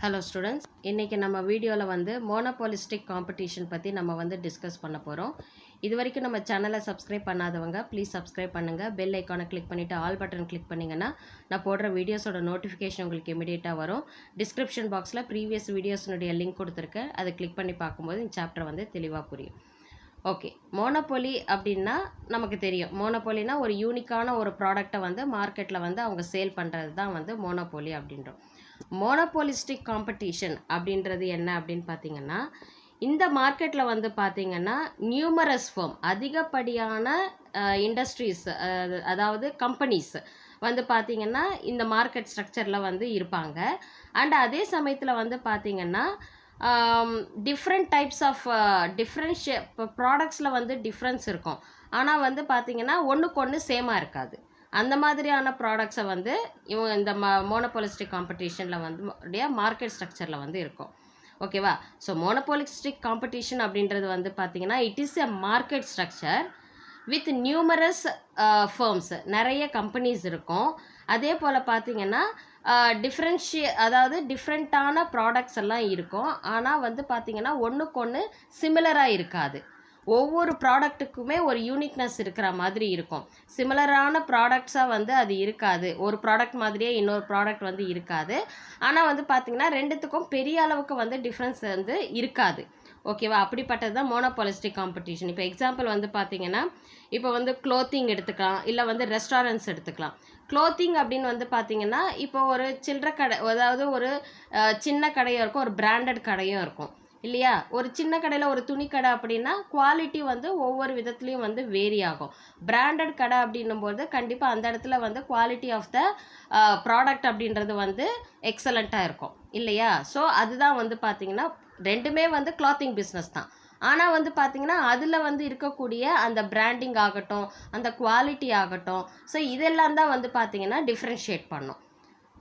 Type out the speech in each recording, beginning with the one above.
Hello students, இன்றைக்கி நம்ம வீடியோவில் வந்து மோனோபாலிஸ்டிக் காம்படிஷன் பற்றி நம்ம வந்து டிஸ்கஸ் பண்ண போகிறோம். இது வரைக்கும் நம்ம சேனலை சப்ஸ்கிரைப் பண்ணாதவங்க ப்ளீஸ் சப்ஸ்கிரைப் பண்ணுங்கள். பெல் ஐக்கானை கிளிக் பண்ணிவிட்டு ஆல் பட்டன் கிளிக் பண்ணிங்கன்னா நான் போடுற வீடியோஸோட நோட்டிஃபிகேஷன் உங்களுக்கு இமீடியட்டாக வரும். டிஸ்கிரிப்ஷன் பாக்ஸில் ப்ரீவியஸ் வீடியோஸினுடைய லிங்க் கொடுத்துருக்கேன். அதை கிளிக் பண்ணி பார்க்கும்போது இந்த சாப்டர் வந்து தெளிவாக புரியும். ஓகே, மோனோபோலி அப்படின்னா நமக்கு தெரியும். மோனோபோலினா ஒரு யூனிக்கான ஒரு ப்ராடக்டை வந்து மார்க்கெட்டில் வந்து அவங்க சேல் பண்ணுறது தான் வந்து மோனோபோலி அப்படின்றோம். மோனோபோலிஸ்டிக் காம்படிஷன் அப்படின்றது என்ன அப்படின்னு பார்த்தீங்கன்னா, இந்த மார்க்கெட்டில் வந்து பார்த்தீங்கன்னா நியூமரஸ் ஃபர்ம், அதிகப்படியான இண்டஸ்ட்ரீஸ், அதாவது கம்பெனிஸ் வந்து பார்த்தீங்கன்னா இந்த மார்க்கெட் ஸ்ட்ரக்சரில் வந்து இருப்பாங்க. அண்ட் அதே சமயத்தில் வந்து பார்த்தீங்கன்னா டிஃப்ரெண்ட் டைப்ஸ் ஆஃப் இப்போ ப்ராடக்ட்ஸில் வந்து டிஃப்ரென்ஸ் இருக்கும். ஆனால் வந்து பார்த்தீங்கன்னா ஒன்றுக்கு ஒன்று சேமாக இருக்காது. அந்த மாதிரியான ப்ராடக்ட்ஸை வந்து இவங்க இந்த மோனோபாலிஸ்டிக் காம்படிஷனில் வந்து மார்க்கெட் ஸ்ட்ரக்சரில் வந்து இருக்கும். ஓகேவா? ஸோ மோனோபாலிஸ்டிக் காம்படிஷன் அப்படின்றது வந்து பார்த்தீங்கன்னா it is a market structure with numerous firms, நிறைய கம்பெனிஸ் இருக்கும். அதே போல் பார்த்தீங்கன்னா அதாவது டிஃப்ரெண்ட்டான ப்ராடக்ட்ஸ் எல்லாம் இருக்கும். ஆனால் வந்து பார்த்தீங்கன்னா ஒன்றுக்கு ஒன்று சிமிலராக இருக்காது. ஒவ்வொரு ப்ராடக்ட்டுக்குமே ஒரு யூனிக்னஸ் இருக்கிற மாதிரி இருக்கும். சிமிலரான ப்ராடக்ட்ஸாக வந்து அது இருக்காது. ஒரு ப்ராடக்ட் மாதிரியே இன்னொரு ப்ராடக்ட் வந்து இருக்காது. ஆனால் வந்து பார்த்திங்கன்னா ரெண்டுத்துக்கும் பெரிய அளவுக்கு வந்து டிஃப்ரென்ஸ் வந்து இருக்காது. ஓகேவா? அப்படிப்பட்டது தான் மோனோபாலிஸ்டிக் காம்படிஷன். இப்போ எக்ஸாம்பிள் வந்து பார்த்திங்கன்னா, இப்போ வந்து க்ளோத்திங் எடுத்துக்கலாம், இல்லை வந்து ரெஸ்டாரண்ட்ஸ் எடுத்துக்கலாம். க்ளோத்திங் அப்படின்னு வந்து பார்த்திங்கன்னா, இப்போ ஒரு சில்லறை கடை, அதாவது ஒரு சின்ன கடையும் இருக்கும், ஒரு பிராண்டட் கடையும் இருக்கும் இல்லையா? ஒரு சின்ன கடையில் ஒரு துணி கடை அப்படின்னா குவாலிட்டி வந்து ஒவ்வொரு விதத்துலேயும் வந்து வேரி ஆகும். பிராண்டட் கடை அப்படின்னும்போது கண்டிப்பாக அந்த இடத்துல வந்து குவாலிட்டி ஆஃப் த ப்ராடக்ட் அப்படின்றது வந்து எக்ஸலண்ட்டாக இருக்கும் இல்லையா? ஸோ அதுதான் வந்து பார்த்திங்கன்னா ரெண்டுமே வந்து கிளாத்திங் பிஸ்னஸ் தான். ஆனால் வந்து பார்த்திங்கன்னா அதில் வந்து இருக்கக்கூடிய அந்த பிராண்டிங் ஆகட்டும், அந்த குவாலிட்டி ஆகட்டும், ஸோ இதெல்லாம் தான் வந்து பார்த்திங்கன்னா டிஃப்ரென்ஷியேட் பண்ணும்.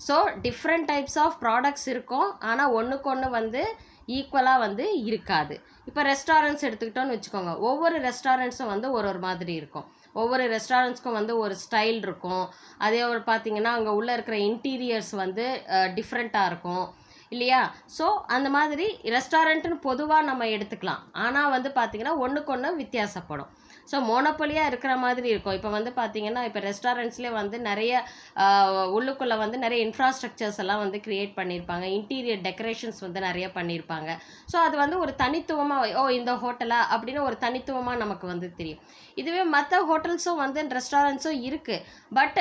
So different types of products இருக்கும். ஆனால் ஒன்றுக்கு ஒன்று வந்து ஈக்குவலாக வந்து இருக்காது. இப்போ ரெஸ்டாரண்ட்ஸ் எடுத்துக்கிட்டோன்னு வச்சுக்கோங்க. ஒவ்வொரு ரெஸ்டாரண்ட்ஸும் வந்து ஒரு ஒரு மாதிரி இருக்கும். ஒவ்வொரு ரெஸ்டாரண்ட்ஸ்க்கும் வந்து ஒரு ஸ்டைல் இருக்கும். அதே ஒரு பார்த்திங்கன்னா அங்கே உள்ளே இருக்கிற இன்டீரியர்ஸ் வந்து டிஃப்ரெண்ட்டாக இருக்கும் இல்லையா? ஸோ அந்த மாதிரி ரெஸ்டாரண்ட்டுன்னு பொதுவாக நம்ம எடுத்துக்கலாம். ஆனால் வந்து பார்த்திங்கன்னா ஒன்றுக்கு ஒன்று வித்தியாசப்படும். ஸோ மோனோபொலியாக இருக்கிற மாதிரி இருக்கும். இப்போ வந்து பார்த்திங்கன்னா இப்போ ரெஸ்டாரண்ட்ஸ்லேயே வந்து நிறைய உள்ளுக்குள்ளே வந்து நிறைய இன்ஃப்ராஸ்ட்ரக்சர்ஸ் எல்லாம் வந்து க்ரியேட் பண்ணியிருப்பாங்க. இன்டீரியர் டெக்கரேஷன்ஸ் வந்து நிறைய பண்ணியிருப்பாங்க. ஸோ அது வந்து ஒரு தனித்துவமாக, இந்த ஹோட்டலா அப்படின்னு ஒரு தனித்துவமாக நமக்கு வந்து தெரியும். இதுவே மற்ற ஹோட்டல்ஸும் வந்து ரெஸ்டாரண்ட்ஸும் இருக்குது. பட்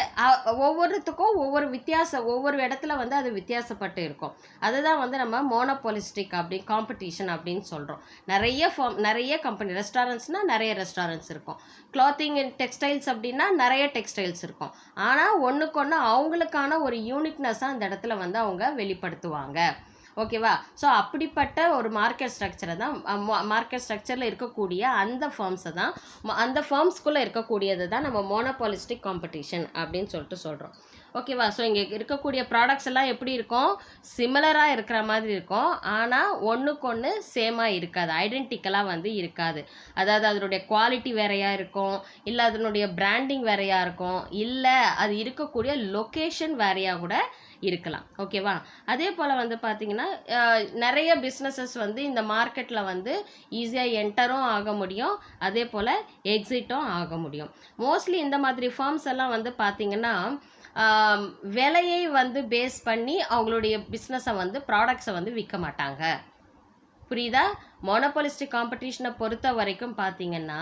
ஒவ்வொருத்துக்கும் ஒவ்வொரு இடத்துல வந்து அது வித்தியாசப்பட்டு இருக்கும். அதுதான் வந்து நம்ம மோனோபாலிஸ்டிக் காம்படிஷன் அப்படின்னு சொல்கிறோம். நிறைய கம்பெனி, ரெஸ்டாரண்ட்ஸ்னால் நிறைய ரெஸ்டாரண்ட்ஸ் இருக்கும். கிளாத்திங் அண்ட் டெக்ஸ்டைல்ஸ் அப்படின்னா நிறைய டெக்ஸ்டைல்ஸ் இருக்கும். ஆனால் ஒன்றுக்கு ஒன்று அவங்களுக்கான ஒரு யூனிக்னஸாக அந்த இடத்துல வந்து அவங்க வெளிப்படுத்துவாங்க. ஓகேவா? ஸோ அப்படிப்பட்ட ஒரு மார்க்கெட் ஸ்ட்ரக்சரை தான் மார்க்கெட் ஸ்ட்ரக்சரில் இருக்கக்கூடிய அந்த ஃபார்ம்ஸை தான், அந்த ஃபார்ம்ஸ்குள்ளே இருக்கக்கூடியது தான் நம்ம மோனோபாலிஸ்டிக் காம்படிஷன் அப்படின்னு சொல்கிறோம். ஓகேவா? ஸோ இங்கே இருக்கக்கூடிய ப்ராடக்ட்ஸ் எல்லாம் எப்படி இருக்கும்? சிமிலராக இருக்கிற மாதிரி இருக்கும். ஆனால் ஒன்றுக்கு ஒன்று சேமாக இருக்காது, ஐடென்டிக்கலாக வந்து இருக்காது. அதாவது அதனுடைய குவாலிட்டி வேறையாக இருக்கும், இல்லை அதனுடைய பிராண்டிங் வேறையாக இருக்கும், இல்லை அது இருக்கக்கூடிய லொக்கேஷன் வேறையாக கூட இருக்கலாம். ஓகேவா? அதே போல் வந்து பார்த்திங்கன்னா நிறைய பிஸ்னஸஸ் வந்து இந்த மார்க்கெட்டில் வந்து ஈஸியாக என்டரும் ஆக முடியும், அதே போல் எக்ஸிட்டும் ஆக முடியும். மோஸ்ட்லி இந்த மாதிரி ஃபார்ம்ஸ் எல்லாம் வந்து பார்த்திங்கன்னா விலையை வந்து பேஸ் பண்ணி அவங்களுடைய பிஸ்னஸை வந்து ப்ராடக்ட்ஸை வந்து விற்க மாட்டாங்க. புரியுதா? மோனோபாலிஸ்டிக் காம்படிஷனை பொறுத்த வரைக்கும் பார்த்தீங்கன்னா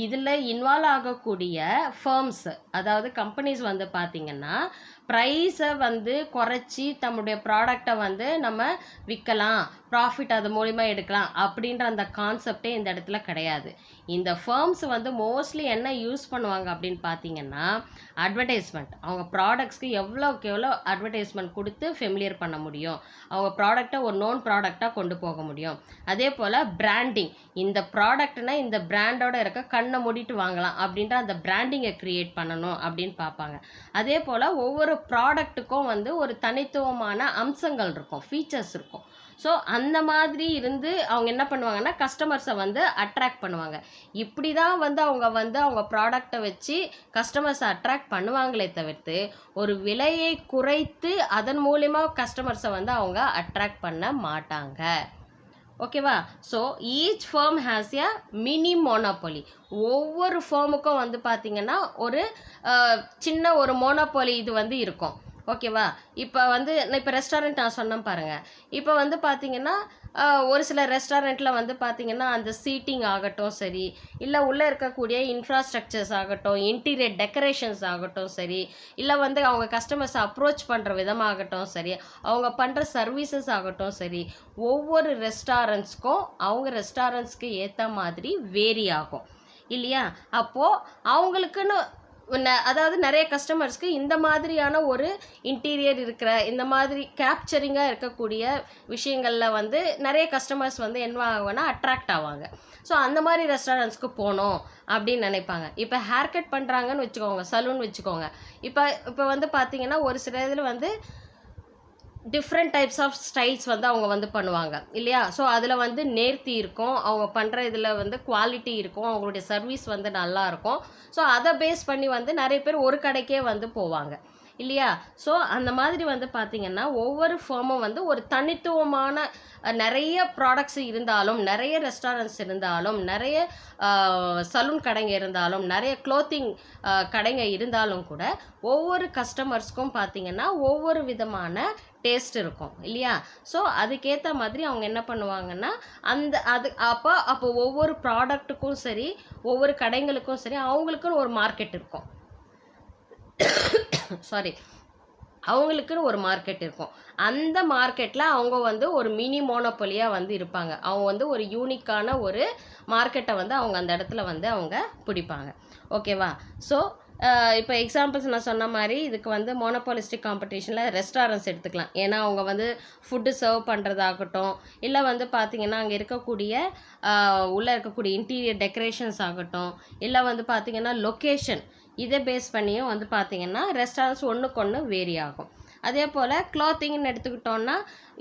இதில் இன்வால்வ் ஆகக்கூடிய ஃபர்ம்ஸ், அதாவது கம்பெனிஸ் வந்து பார்த்திங்கன்னா ப்ரைஸை வந்து குறைச்சி தம்முடைய ப்ராடக்டை வந்து நம்ம விற்கலாம், ப்ராஃபிட் அது மூலிமா எடுக்கலாம் அப்படின்ற அந்த கான்செப்டே இந்த இடத்துல கிடையாது. இந்த ஃபர்ம்ஸ் வந்து மோஸ்ட்லி என்ன யூஸ் பண்ணுவாங்க அப்படின்னு பார்த்தீங்கன்னா அட்வர்டைஸ்மெண்ட். அவங்க ப்ராடக்ட்ஸ்க்கு எவ்வளோக்கு எவ்வளோ அட்வர்டைஸ்மெண்ட் கொடுத்து ஃபெமிலியர் பண்ண முடியும், அவங்க ப்ராடக்டை ஒரு நோன் ப்ராடக்டாக கொண்டு போக முடியும். அதே போல் போல் பிராண்டிங், இந்த ப்ராடக்ட்னா இந்த பிராண்டோட இருக்க கண்ணை மூடிட்டு வாங்கலாம் அப்படின்ற அந்த பிராண்டிங்கை க்ரியேட் பண்ணணும் அப்படின்னு பார்ப்பாங்க. அதே போல் ஒவ்வொரு ப்ராடக்ட்டுக்கும் வந்து ஒரு தனித்துவமான அம்சங்கள் இருக்கும், ஃபீச்சர்ஸ் இருக்கும். ஸோ அந்த மாதிரி இருந்து அவங்க என்ன பண்ணுவாங்கன்னா கஸ்டமர்ஸை வந்து அட்ராக்ட் பண்ணுவாங்க. இப்படி தான் வந்து அவங்க ப்ராடக்டை வச்சு கஸ்டமர்ஸை அட்ராக்ட் பண்ணுவாங்களே தவிர்த்து ஒரு விலையை குறைத்து அதன் மூலிமா கஸ்டமர்ஸை வந்து அவங்க அட்ராக்ட் பண்ண மாட்டாங்க. ஓகேவா? So each firm has a mini monopoly. ஒவ்வொரு ஃபர்முக்கும் வந்து பார்த்திங்கன்னா ஒரு சின்ன ஒரு மோனோபொலி இது வந்து இருக்கும். ஓகேவா? இப்போ ரெஸ்டாரண்ட் நான் சொன்னேன் பாருங்கள். இப்போ வந்து பார்த்திங்கன்னா ஒரு சில ரெஸ்டாரண்ட்டில் வந்து பார்த்திங்கன்னா அந்த சீட்டிங் ஆகட்டும் சரி, இல்லை உள்ளே இருக்கக்கூடிய இன்ஃப்ராஸ்ட்ரக்சர்ஸ் ஆகட்டும், இன்டீரியர் டெக்கரேஷன்ஸ் ஆகட்டும் சரி, இல்லை வந்து அவங்க கஸ்டமர்ஸை அப்ரோச் பண்ணுற விதமாகட்டும் சரி, அவங்க பண்ணுற சர்வீசஸ் ஆகட்டும் சரி, ஒவ்வொரு ரெஸ்டாரண்ட்ஸ்க்கும் அவங்க ரெஸ்டாரண்ட்ஸ்க்கு ஏற்ற மாதிரி வேரி ஆகும் இல்லையா? அப்போது அவங்களுக்குன்னு அதாவது நிறைய கஸ்டமர்ஸ்க்கு இந்த மாதிரியான ஒரு இன்டீரியர் இருக்கிற இந்த மாதிரி கேப்சரிங்காக இருக்கக்கூடிய விஷயங்களில் வந்து நிறைய கஸ்டமர்ஸ் வந்து என்ன ஆகும்னா அட்ராக்ட் ஆவாங்க. ஸோ அந்த மாதிரி ரெஸ்டாரண்ட்ஸ்க்கு போகணும் அப்படின்னு நினைப்பாங்க. இப்போ ஹேர் கட் பண்ணுறாங்கன்னு வச்சுக்கோங்க, சலூன் வச்சுக்கோங்க. இப்போ வந்து பார்த்திங்கன்னா ஒரு சில இதில் வந்து டிஃப்ரெண்ட் டைப்ஸ் ஆஃப் ஸ்டைல்ஸ் வந்து அவங்க வந்து பண்ணுவாங்க இல்லையா? ஸோ அதில் வந்து நேர்த்தி இருக்கும், அவங்க பண்ணுற இதில் வந்து குவாலிட்டி இருக்கும், அவங்களுடைய சர்வீஸ் வந்து நல்லா இருக்கும். ஸோ அதை பேஸ் பண்ணி வந்து நிறைய பேர் ஒரு கடைக்கே வந்து போவாங்க இல்லையா? ஸோ அந்த மாதிரி வந்து பார்த்திங்கன்னா ஒவ்வொரு ஃபார்மும் வந்து ஒரு தனித்துவமான நிறைய ப்ராடக்ட்ஸ் இருந்தாலும், நிறைய ரெஸ்டாரண்ட்ஸ் இருந்தாலும், நிறைய சலூன் கடைங்க இருந்தாலும், நிறைய க்ளோத்திங் கடைங்க இருந்தாலும் கூட ஒவ்வொரு கஸ்டமர்ஸ்க்கும் பார்த்திங்கன்னா ஒவ்வொரு விதமான டேஸ்ட் இருக்கும் இல்லையா? ஸோ அதுக்கேற்ற மாதிரி அவங்க என்ன பண்ணுவாங்கன்னா அப்போ ஒவ்வொரு ப்ராடக்ட்டுக்கும் சரி, ஒவ்வொரு கடைங்களுக்கும் சரி, அவங்களுக்குன்னு ஒரு மார்க்கெட் இருக்கும். அவங்களுக்குன்னு ஒரு மார்க்கெட் இருக்கும். அந்த மார்க்கெட்டில் அவங்க வந்து ஒரு மினி மோனோபொலியாக வந்து இருப்பாங்க. அவங்க வந்து ஒரு யூனிக்கான ஒரு மார்க்கெட்டை வந்து அவங்க அந்த இடத்துல வந்து அவங்க பிடிப்பாங்க. ஓகேவா? ஸோ இப்போ எக்ஸாம்பிள்ஸ் நான் சொன்ன மாதிரி இதுக்கு வந்து மோனோபாலிஸ்டிக் காம்படிஷனில் ரெஸ்டாரண்ட்ஸ் எடுத்துக்கலாம். ஏன்னா அவங்க வந்து ஃபுட்டு சர்வ் பண்ணுறதாகட்டும், இல்லை வந்து பார்த்திங்கன்னா அங்கே இருக்கக்கூடிய உள்ளே இருக்கக்கூடிய இன்டீரியர் டெக்கரேஷன்ஸ் ஆகட்டும், இல்லை வந்து பார்த்திங்கன்னா லொக்கேஷன், இதை பேஸ் பண்ணியும் வந்து பார்த்திங்கன்னா ரெஸ்டாரண்ட்ஸ் ஒன்றுக்கு ஒன்று வேரி ஆகும். அதே போல் க்ளாத்திங்னு எடுத்துக்கிட்டோன்னா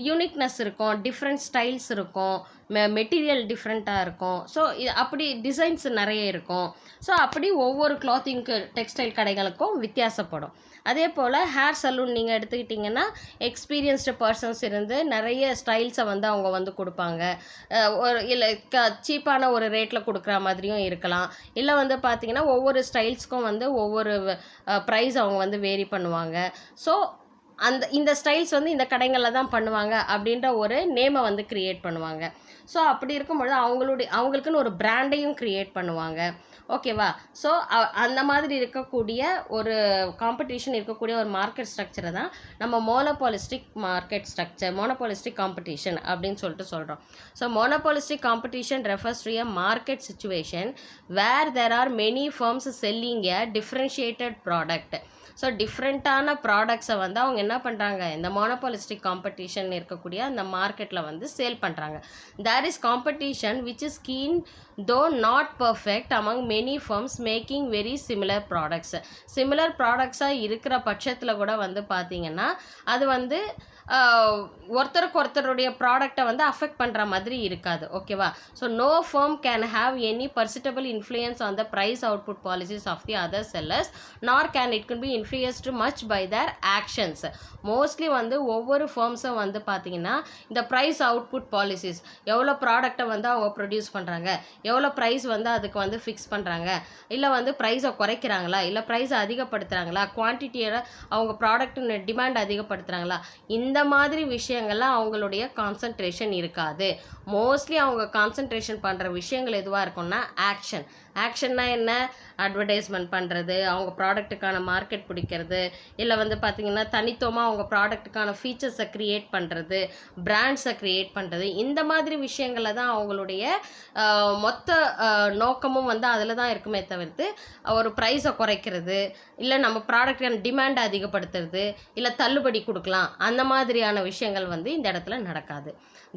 யூனிக்னஸ் இருக்கும், டிஃப்ரெண்ட் ஸ்டைல்ஸ் இருக்கும், மெட்டீரியல் டிஃப்ரெண்ட்டாக இருக்கும். ஸோ அப்படி டிசைன்ஸ் நிறைய இருக்கும். ஸோ அப்படி ஒவ்வொரு க்ளாத்திங்க்கு டெக்ஸ்டைல் கடைகளுக்கும் வித்தியாசப்படும். அதே போல் ஹேர் சலூன் நீங்கள் எடுத்துக்கிட்டிங்கன்னா எக்ஸ்பீரியன்ஸ்டு பர்சன்ஸ் இருந்து நிறைய ஸ்டைல்ஸை வந்து அவங்க வந்து கொடுப்பாங்க. இல்லை சீப்பான ஒரு ரேட்டில் கொடுக்குற மாதிரியும் இருக்கலாம். இல்லை வந்து பார்த்திங்கன்னா ஒவ்வொரு ஸ்டைல்ஸ்க்கும் வந்து ஒவ்வொரு ப்ரைஸ் அவங்க வந்து வேரி பண்ணுவாங்க. ஸோ இந்த ஸ்டைல்ஸ் வந்து இந்த கடைகளில் தான் பண்ணுவாங்க அப்படின்ற ஒரு நேமை வந்து க்ரியேட் பண்ணுவாங்க. ஸோ அப்படி இருக்கும்பொழுது அவங்களுக்குன்னு ஒரு பிராண்டையும் க்ரியேட் பண்ணுவாங்க. ஓகேவா? ஸோ அந்த மாதிரி இருக்கக்கூடிய ஒரு காம்படிஷன் இருக்கக்கூடிய ஒரு மார்க்கெட் ஸ்ட்ரக்சரை தான் நம்ம monopolistic market structure, monopolistic competition அப்படின்னு சொல்கிறோம். So monopolistic competition refers to a market situation where there are many firms selling a differentiated product. So டிஃப்ரெண்ட்டான ப்ராடக்ட்ஸை வந்து அவங்க என்ன பண்ணுறாங்க, இந்த மோனோபாலிஸ்டிக் காம்படிஷன் இருக்கக்கூடிய அந்த மார்க்கெட்டில் வந்து சேல் பண்ணுறாங்க. There is competition which is keen though not perfect among many firms making very similar products. Similar ப்ராடக்ட்ஸாக இருக்கிற பட்சத்தில் கூட வந்து பார்த்திங்கன்னா அது வந்து ஒருத்தருடைய ப்ராடக்டை வந்து அஃபெக்ட் பண்ணுற மாதிரி இருக்காது. ஓகேவா? So no firm can have any perceptible influence on the price output policies of the other sellers nor can it can be influenced much by their actions. Mostly வந்து ஒவ்வொரு ஃபர்ம்ஸும் வந்து பார்த்திங்கன்னா இந்த ப்ரைஸ் அவுட்புட் பாலிசிஸ், எவ்வளோ ப்ராடக்டை வந்து அவங்க produce பண்ணுறாங்க, எவ்வளோ ப்ரைஸ் வந்து அதுக்கு வந்து ஃபிக்ஸ் பண்ணுறாங்க, இல்லை வந்து ப்ரைஸை குறைக்கிறாங்களா, இல்லை ப்ரைஸை அதிகப்படுத்துகிறாங்களா, குவான்டிட்டியோட அவங்க ப்ராடக்ட் டிமாண்ட் அதிகப்படுத்துகிறாங்களா, இந்த மாதிரி விஷயங்கள்லாம் அவங்களுடைய கான்சன்ட்ரேஷன் இருக்காது. மோஸ்ட்லி அவங்க கான்சன்ட்ரேஷன் பண்ணுற விஷயங்கள் எதுவாக இருக்கும்னா ஆக்ஷன். ஆக்ஷன்னா என்ன? அட்வர்டைஸ்மெண்ட் பண்ணுறது, அவங்க ப்ராடக்ட்டுக்கான மார்க்கெட் பிடிக்கிறது, இல்லை வந்து பார்த்திங்கன்னா தனித்துவமாக அவங்க ப்ராடக்ட்டுக்கான ஃபீச்சர்ஸை க்ரியேட் பண்ணுறது, பிராண்ட்ஸை க்ரியேட் பண்ணுறது, இந்த மாதிரி விஷயங்களில் தான் அவங்களுடைய மொத்த நோக்கமும் வந்து அதில் தான் இருக்குமே தவிர்த்து ஒரு ப்ரைஸை குறைக்கிறது, இல்லை நம்ம ப்ராடக்டான டிமாண்டை அதிகப்படுத்துறது, இல்லை தள்ளுபடி கொடுக்கலாம், அந்த மாதிரியான விஷயங்கள் வந்து இந்த இடத்துல நடக்காது.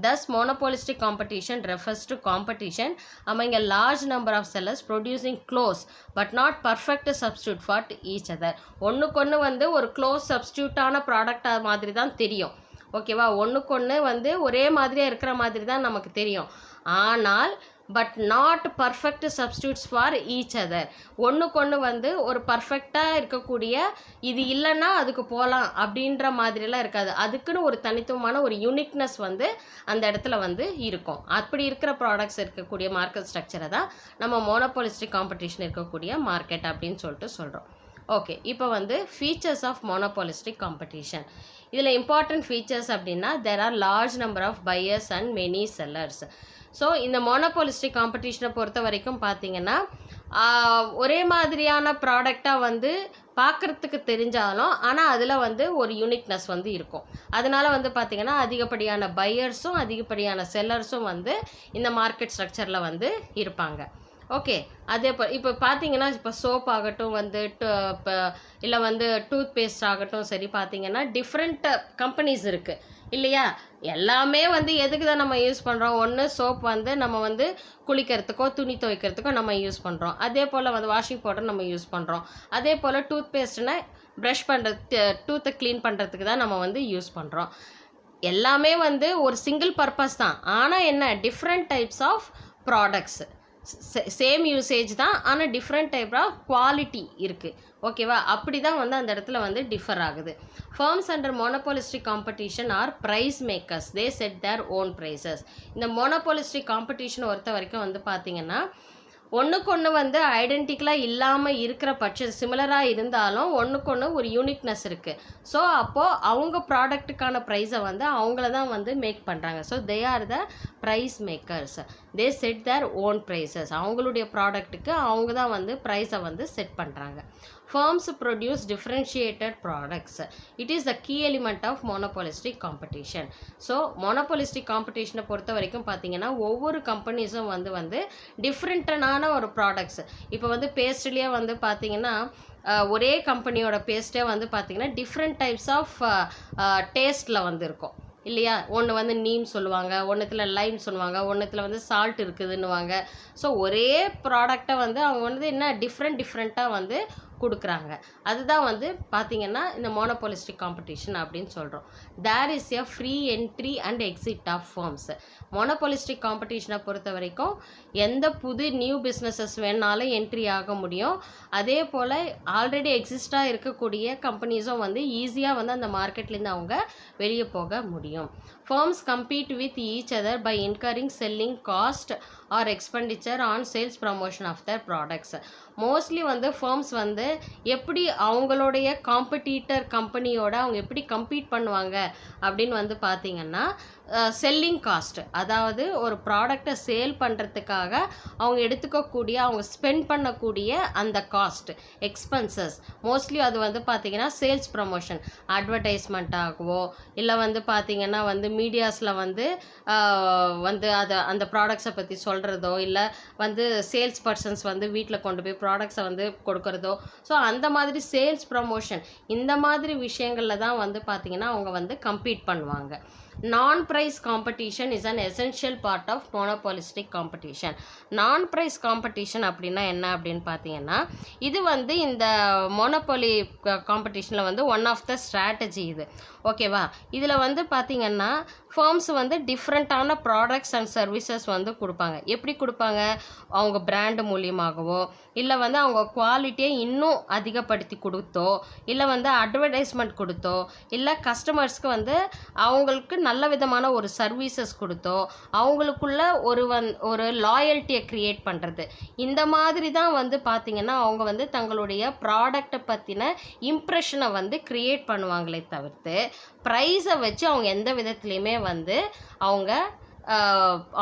Thus, monopolistic competition refers to competition among a large number of sellers producing close but not perfect substitute for each other. ஒன்றுக்கொன்று வந்து ஒரு க்ளோஸ் சப்ஸ்டியூட்டான ப்ராடக்ட் மாதிரி தான் தெரியும். ஓகேவா? ஒன்றுக்கொன்று வந்து ஒரே மாதிரியாக இருக்கிற மாதிரி தான் நமக்கு தெரியும். ஆனால் but not perfect substitutes for each other. ஒன்றுக்கொன்று வந்து ஒரு பர்ஃபெக்டாக இருக்கக்கூடிய, இது இல்லைன்னா அதுக்கு போகலாம் அப்படின்ற மாதிரிலாம் இருக்காது. அதுக்குன்னு ஒரு தனித்துவமான ஒரு யூனிக்னஸ் வந்து அந்த இடத்துல வந்து இருக்கும். அப்படி இருக்கிற ப்ராடக்ட்ஸ் இருக்கக்கூடிய மார்க்கெட் ஸ்ட்ரக்சரை தான் நம்ம மோனோபாலிஸ்டிக் காம்படிஷன் இருக்கக்கூடிய மார்க்கெட் அப்படின்னு சொல்லிட்டு சொல்கிறோம். ஓகே, இப்போ வந்து ஃபீச்சர்ஸ் ஆஃப் மோனோபாலிஸ்டிக் காம்படிஷன். இதில் இம்பார்ட்டன்ட் ஃபீச்சர்ஸ் அப்படின்னா there are large number of buyers and many sellers. So இந்த மோனோபாலிஸ்டிக் காம்படிஷனை பொறுத்த வரைக்கும் பார்த்தீங்கன்னா ஒரே மாதிரியான ப்ராடக்டாக வந்து பார்க்குறதுக்கு தெரிஞ்சாலும் ஆனால் அதில் வந்து ஒரு யூனிக்னஸ் வந்து இருக்கும். அதனால் வந்து பார்த்திங்கன்னா அதிகப்படியான பையர்ஸும் அதிகப்படியான செல்லர்ஸும் வந்து இந்த மார்க்கெட் ஸ்ட்ரக்சரில் வந்து இருப்பாங்க. ஓகே, அதே இப்போ பார்த்தீங்கன்னா இப்போ சோப் ஆகட்டும் வந்து இப்போ இல்லை வந்து டூத் பேஸ்ட் ஆகட்டும் சரி, பார்த்தீங்கன்னா டிஃப்ரெண்ட் கம்பெனிஸ் இருக்குது இல்லையா? எல்லாமே வந்து எதுக்கு தான் நம்ம யூஸ் பண்ணுறோம்? ஒன்று சோப் வந்து நம்ம வந்து குளிக்கிறதுக்கோ துணி துவைக்கிறதுக்கோ நம்ம யூஸ் பண்ணுறோம். அதே போல் வந்து வாஷிங் பவுடர் நம்ம யூஸ் பண்ணுறோம். அதே போல் டூத் பேஸ்ட்னா ப்ரஷ் பண்ணுறது, டூத்தை க்ளீன் பண்ணுறதுக்கு தான் நம்ம வந்து யூஸ் பண்ணுறோம். எல்லாமே வந்து ஒரு சிங்கிள் பர்பஸ் தான். ஆனால் என்ன, different types of products, same usage தான், ஆனால் டிஃப்ரெண்ட் டைப் ஆஃப் குவாலிட்டி இருக்குது. ஓகேவா? அப்படி தான் வந்து அந்த இடத்துல வந்து டிஃபர் ஆகுது. Firms under monopolistic competition are price makers, they set their own prices. இந்த மோனோபாலிஸ்டிக் காம்படிஷன் பொறுத்த வரைக்கும் வந்து பார்த்திங்கன்னா ஒன்றுக்கொன்று வந்து ஐடென்டிக்கலாக இல்லாமல் இருக்கிற பட்சம், சிமிலராக இருந்தாலும் ஒன்றுக்கொன்று ஒரு யூனிக்னஸ் இருக்குது. ஸோ அப்போது அவங்க ப்ராடக்ட்டுக்கான ப்ரைஸை வந்து அவங்கள தான் வந்து மேக் பண்ணுறாங்க. So they are the price makers, they set their own prices. அவங்களுடைய ப்ராடக்ட்டுக்கு அவங்க தான் வந்து ப்ரைஸை வந்து செட் பண்ணுறாங்க. Firms produce differentiated products. It is the key element of monopolistic competition. So monopolistic competition பொறுத்த வரைக்கும் பார்த்தீங்கன்னா ஒவ்வொரு கம்பெனிஸும் வந்து டிஃப்ரெண்ட்டான ஒரு ப்ராடக்ட்ஸ். இப்போ வந்து பேஸ்ட்லேயே வந்து பார்த்தீங்கன்னா ஒரே கம்பெனியோட பேஸ்ட்டே வந்து பார்த்தீங்கன்னா டிஃப்ரெண்ட் டைப்ஸ் ஆஃப் டேஸ்ட்டில் வந்து இருக்கும் இல்லையா? ஒன்று வந்து நீம் சொல்லுவாங்க, ஒன்றுத்தில் லைம் சொல்லுவாங்க, ஒன்றுத்தில் வந்து சால்ட் இருக்குதுன்னுவாங்க. ஸோ ஒரே ப்ராடக்டை வந்து அவங்க வந்து என்ன டிஃப்ரெண்ட்டாக வந்து கொடுக்குறாங்க. அதுதான் வந்து பார்த்திங்கன்னா இந்த மோனோபாலிஸ்டிக் காம்படிஷன் அப்படின்னு சொல்கிறோம். There is a free entry and exit of firms. Monopolistic காம்படிஷனை பொறுத்த வரைக்கும் எந்த புது நியூ பிஸ்னஸஸ் வேணாலும் என்ட்ரி ஆக முடியும். அதே போல் ஆல்ரெடி எக்ஸிஸ்டாக இருக்கக்கூடிய கம்பெனிஸும் வந்து ஈஸியாக வந்து அந்த மார்க்கெட்லேருந்து அவங்க வெளியே போக முடியும். Firms compete with each other by incurring selling cost or expenditure on sales promotion of their products. Mostly வந்து ஃபர்ம்ஸ் வந்து எப்படி அவங்களுடைய காம்படிட்டர் கம்பெனியோட அவங்க எப்படி கம்பீட் பண்ணுவாங்க அப்படின்னு வந்து பார்த்திங்கன்னா செல்லிங் காஸ்ட், அதாவது ஒரு ப்ராடக்டை சேல் பண்ணுறதுக்காக அவங்க எடுத்துக்கக்கூடிய அவங்க ஸ்பெண்ட் பண்ணக்கூடிய அந்த காஸ்ட் எக்ஸ்பென்சஸ், மோஸ்ட்லி அது வந்து பார்த்திங்கன்னா சேல்ஸ் ப்ரமோஷன், அட்வர்டைஸ்மெண்ட் ஆகவோ இல்லை வந்து பார்த்திங்கன்னா வந்து மீடியாஸில் வந்து அதை அந்த ப்ராடக்ட்ஸை பற்றி சொல்கிறதோ இல்லை வந்து சேல்ஸ் பர்சன்ஸ் வந்து வீட்டில் கொண்டு போய் ப்ராடக்ட்ஸை வந்து கொடுக்குறதோ, ஸோ அந்த மாதிரி சேல்ஸ் ப்ரமோஷன் இந்த மாதிரி விஷயங்களில் தான் வந்து பார்த்திங்கன்னா அவங்க வந்து கம்பீட் பண்ணுவாங்க. Non-price competition is an essential part of monopolistic competition. Non-price competition அப்படின்னா என்ன அப்படின்னு பார்த்தீங்கன்னா இது வந்து இந்த மோனோபாலி காம்படிஷனில் வந்து ஒன் ஆஃப் த ஸ்ட்ராட்டஜி இது. ஓகேவா? இதில் வந்து பார்த்திங்கன்னா ஃபர்ம்ஸ் வந்து டிஃப்ரெண்ட்டான ப்ராடக்ட்ஸ் அண்ட் சர்வீசஸ் வந்து கொடுப்பாங்க. எப்படி கொடுப்பாங்க? அவங்க பிராண்டு மூலியமாகவோ இல்லை வந்து அவங்க குவாலிட்டியை இன்னும் அதிகப்படுத்தி கொடுத்தோ இல்லை வந்து அட்வர்டைஸ்மெண்ட் கொடுத்தோ இல்லை கஸ்டமர்ஸ்க்கு வந்து அவங்களுக்கு நல்ல விதமான ஒரு சர்வீசஸ் கொடுத்தோ அவங்களுக்குள்ள ஒரு லாயல்ட்டியை க்ரியேட் பண்ணுறது, இந்த மாதிரி தான் வந்து பார்த்திங்கன்னா அவங்க வந்து தங்களுடைய ப்ராடக்டை பற்றின இம்ப்ரெஷனை வந்து க்ரியேட் பண்ணுவாங்களே தவிர்த்து ப்ரைஸை வச்சு அவங்க எந்த விதத்துலையுமே வந்து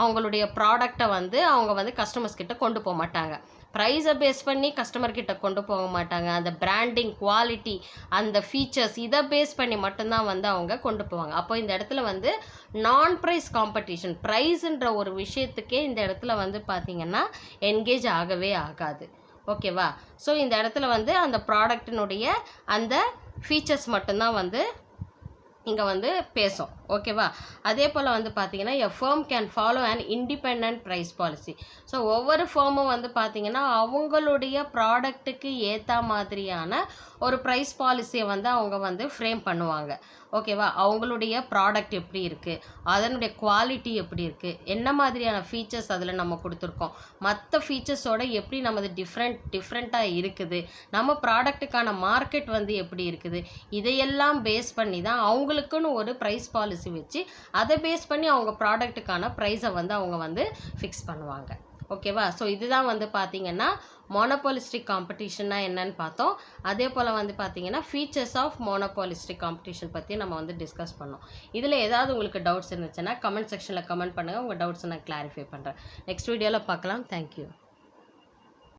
அவங்களுடைய ப்ராடக்டை வந்து அவங்க வந்து கஸ்டமர்ஸ் கிட்ட கொண்டு போக மாட்டாங்க. ப்ரைஸை பேஸ் பண்ணி கஸ்டமர் கிட்ட கொண்டு போக மாட்டாங்க. அந்த பிராண்டிங், குவாலிட்டி, அந்த ஃபீச்சர்ஸ் இதை பேஸ் பண்ணி மட்டும்தான் வந்து அவங்க கொண்டு போவாங்க. அப்போ இந்த இடத்துல வந்து நான் ப்ரைஸ் காம்படிஷன், ப்ரைஸுன்ற ஒரு விஷயத்துக்கே இந்த இடத்துல வந்து பார்த்திங்கன்னா என்கேஜ் ஆகவே ஆகாது. ஓகேவா? ஸோ இந்த இடத்துல வந்து அந்த ப்ராடக்டினுடைய அந்த ஃபீச்சர்ஸ் மட்டும்தான் வந்து இங்கே வந்து பேசும். ஓகேவா? அதே போல் வந்து பார்த்தீங்கன்னா a firm can follow and independent price policy. So ஒவ்வொரு ஃபர்மும் வந்து பார்த்தீங்கன்னா அவங்களுடைய ப்ராடக்ட்டுக்கு ஏற்ற மாதிரியான ஒரு ப்ரைஸ் பாலிசியை வந்து அவங்க வந்து ஃப்ரேம் பண்ணுவாங்க. ஓகேவா? அவங்களுடைய ப்ராடக்ட் எப்படி இருக்குது, அதனுடைய குவாலிட்டி எப்படி இருக்குது, என்ன மாதிரியான ஃபீச்சர்ஸ் அதில் நம்ம கொடுத்துருக்கோம், மற்ற ஃபீச்சர்ஸோட எப்படி நமது டிஃப்ரெண்ட்டாக இருக்குது, நம்ம ப்ராடக்ட்டுக்கான மார்க்கெட் வந்து எப்படி இருக்குது, இதையெல்லாம் பேஸ் பண்ணி தான் அவங்களுக்குன்னு ஒரு ப்ரைஸ் பாலிசி வச்சு அதை பேஸ் பண்ணி அவங்க ப்ராடக்ட்டுக்கான ப்ரைஸை வந்து அவங்க வந்து ஃபிக்ஸ் பண்ணுவாங்க. ஓகேவா? ஸோ இதுதான் வந்து பார்த்தீங்கன்னா மோனோபாலிஸ்டிக் காம்படிஷன்னா என்னன்னு பார்த்தோம். அதே போல் வந்து பார்த்தீங்கன்னா ஃபீச்சர்ஸ் ஆஃப் மோனோபாலிஸ்டிக் காம்படிஷன் பற்றி நம்ம வந்து டிஸ்கஸ் பண்ணோம். இதில் ஏதாவது உங்களுக்கு டவுட்ஸ் இருந்துச்சுன்னா கமெண்ட் செக்ஷனில் கமெண்ட் பண்ணுங்கள். உங்கள் டவுட்ஸை நான் கிளாரிஃபை பண்ணுறேன். நெக்ஸ்ட் வீடியோவில் பார்க்கலாம். தேங்க்யூ.